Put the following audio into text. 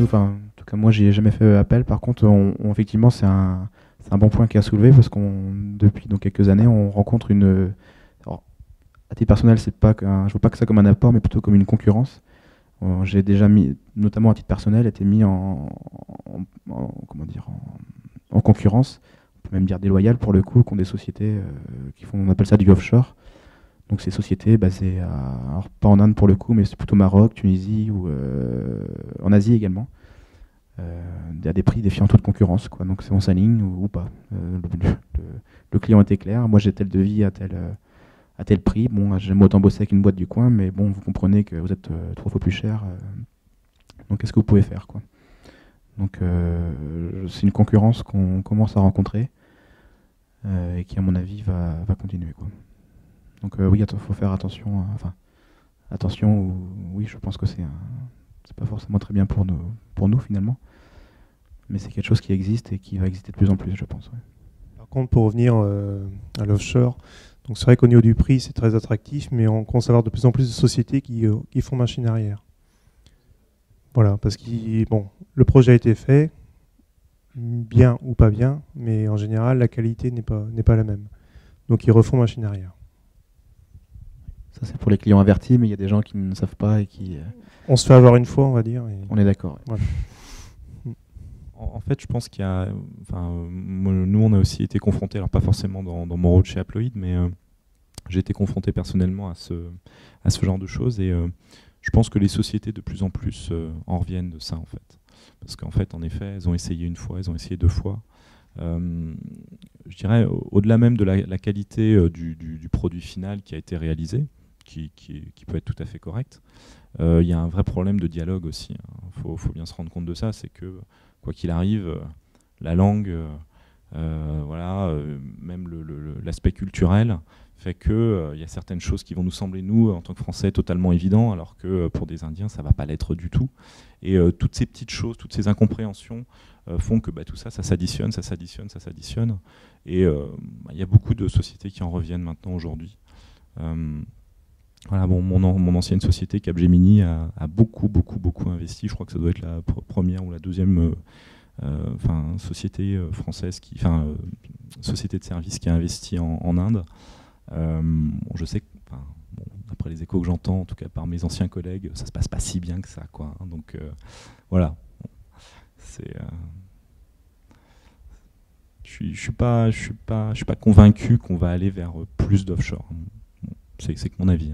enfin, en tout cas moi j'y ai jamais fait appel. Par contre, effectivement c'est un bon point qui a soulevé parce qu'on depuis donc quelques années on rencontre une. Alors, à titre personnel, c'est pas je vois pas que ça comme un apport, mais plutôt comme une concurrence. J'ai déjà mis, notamment à titre personnel, été mis comment dire, en concurrence, on peut même dire déloyale pour le coup, qui ont des sociétés qui font, on appelle ça du offshore. Donc ces sociétés basées alors pas en Inde pour le coup, mais c'est plutôt Maroc, Tunisie ou en Asie également, à des prix défiant toute concurrence, quoi. Donc c'est on s'aligne ou pas. Le client était clair, moi j'ai tel devis à tel prix. Bon, j'aime autant bosser avec une boîte du coin, mais bon, vous comprenez que vous êtes 3 fois plus cher. Donc qu'est-ce que vous pouvez faire, quoi. Donc c'est une concurrence qu'on commence à rencontrer et qui, à mon avis, va continuer, quoi. Donc oui, il faut faire attention. Enfin, attention, oui, je pense que c'est pas forcément très bien pour nous finalement. Mais c'est quelque chose qui existe et qui va exister de plus en plus, je pense. Ouais. Par contre, pour revenir à l'offshore, donc c'est vrai qu'au niveau du prix, c'est très attractif, mais on commence à avoir de plus en plus de sociétés qui font machine arrière. Voilà, parce que bon, le projet a été fait, bien ou pas bien, mais en général, la qualité n'est pas la même. Donc ils refont machine arrière. Ça, c'est pour les clients avertis, mais il y a des gens qui ne savent pas et qui... On se fait avoir une fois, on va dire. Et... On est d'accord. Ouais. Voilà. En fait, je pense qu'il y a... Enfin, nous, on a aussi été confrontés, alors pas forcément dans mon rôle chez Haploid, mais j'ai été confronté personnellement à ce genre de choses. Et je pense que les sociétés, de plus en plus, en reviennent de ça, en fait. Parce qu'en fait, en effet, elles ont essayé une fois, elles ont essayé 2 fois. Je dirais, au-delà même de la qualité du produit final qui a été réalisé, qui peut être tout à fait correct, il y a un vrai problème de dialogue aussi. Faut bien se rendre compte de ça, c'est que, quoi qu'il arrive, la langue, voilà, même l'aspect culturel fait qu'il y a certaines choses qui vont nous sembler, nous, en tant que Français, totalement évidentes, alors que pour des Indiens, ça ne va pas l'être du tout. Et toutes ces petites choses, toutes ces incompréhensions font que tout ça, ça s'additionne. Et il y a beaucoup de sociétés qui en reviennent maintenant aujourd'hui. Voilà, bon, mon ancienne société, Capgemini, a beaucoup investi. Je crois que ça doit être la première ou la deuxième société française, société de services qui a investi en Inde. Je sais que, après les échos que j'entends, en tout cas par mes anciens collègues, ça se passe pas si bien que ça, quoi. Donc voilà, je suis pas convaincu qu'on va aller vers plus d'offshore. C'est que mon avis.